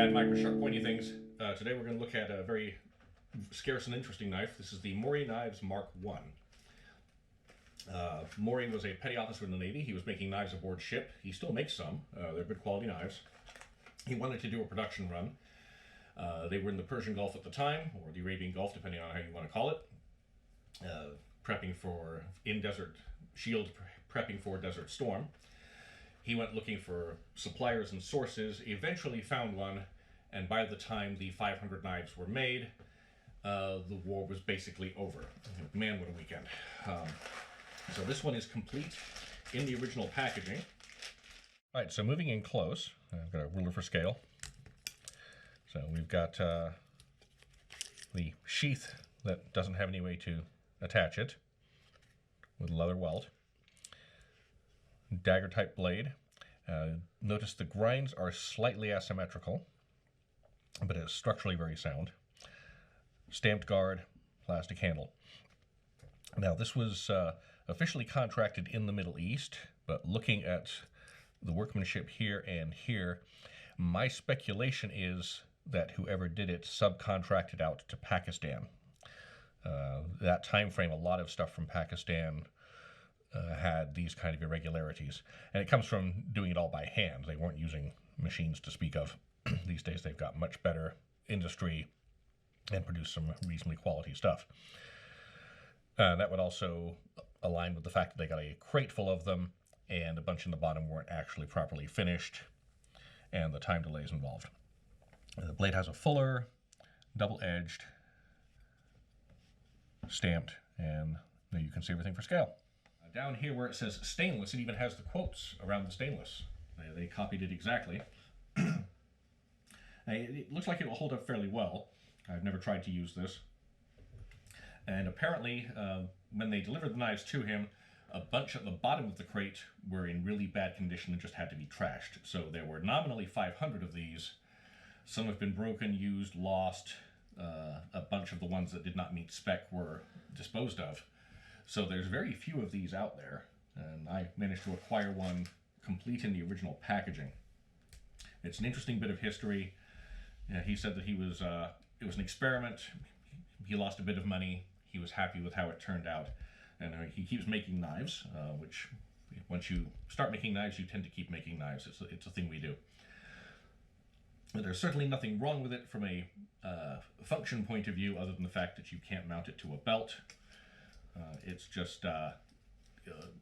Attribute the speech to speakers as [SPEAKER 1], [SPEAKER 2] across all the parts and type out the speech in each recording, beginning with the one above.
[SPEAKER 1] And Mike, sharp pointy things. Today we're going to look at a very scarce and interesting knife. This is the Morey Knives Mk. Morey was a petty officer in the Navy. He was making knives aboard ship. He still makes some. They're good quality knives. He wanted to do a production run. They were in the Persian Gulf at the time, or the Arabian Gulf, depending on how you want to call it. Prepping for prepping for Desert Storm. He went looking for suppliers and sources, eventually found one, and by the time the 500 knives were made, the war was basically over. Man, what a weekend. So this one is complete in the original packaging. All right, so moving in close, I've got a ruler for scale. So we've got the sheath that doesn't have any way to attach it with a leather welt. Dagger type blade. Notice the grinds are slightly asymmetrical, but it's structurally very sound. Stamped guard, plastic handle. Now this was officially contracted in the Middle East, but looking at the workmanship here and here, my speculation is that whoever did it subcontracted out to Pakistan. That time frame, a lot of stuff from Pakistan had these kind of irregularities. And it comes from doing it all by hand. They weren't using machines to speak of. These days they've got much better industry and produce some reasonably quality stuff. That would also align with the fact that they got a crate full of them and a bunch in the bottom weren't actually properly finished and the time delays involved. The blade has a fuller, double-edged, stamped, and there you can see everything for scale. Down here where it says stainless, it even has the quotes around the stainless. They copied it exactly. It looks like it will hold up fairly well. I've never tried to use this. And apparently, when they delivered the knives to him, a bunch at the bottom of the crate were in really bad condition and just had to be trashed. So there were nominally 500 of these. Some have been broken, used, lost. A bunch of the ones that did not meet spec were disposed of. So there's very few of these out there, and I managed to acquire one complete in the original packaging. It's an interesting bit of history. He said that it was an experiment. He lost a bit of money. He was happy with how it turned out, and he keeps making knives, which once you start making knives, you tend to keep making knives. It's a thing we do. But there's certainly nothing wrong with it from a function point of view, other than the fact that you can't mount it to a belt. It's just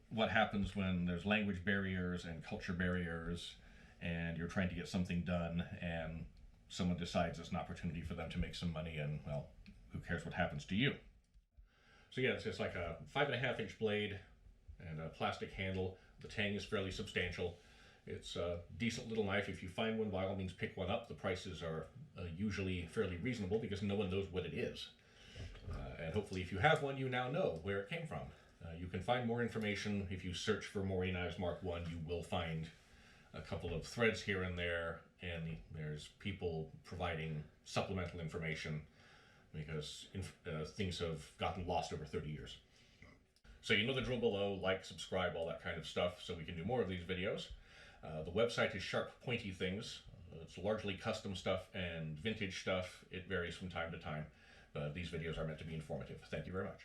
[SPEAKER 1] what happens when there's language barriers and culture barriers and you're trying to get something done and someone decides it's an opportunity for them to make some money, and, well, who cares what happens to you? So yeah, it's like a 5.5-inch blade and a plastic handle. The tang is fairly substantial. It's a decent little knife. If you find one, by all means pick one up. The prices are usually fairly reasonable because no one knows what it is. And hopefully if you have one, you now know where it came from. You can find more information. If you search for Morey Knives Mk. You will find a couple of threads here and there, and there's people providing supplemental information because things have gotten lost over 30 years. So you know the drill below, like, subscribe, all that kind of stuff, so we can do more of these videos. The website is Sharp Pointy Things. It's largely custom stuff and vintage stuff. It varies from time to time. These videos are meant to be informative. Thank you very much.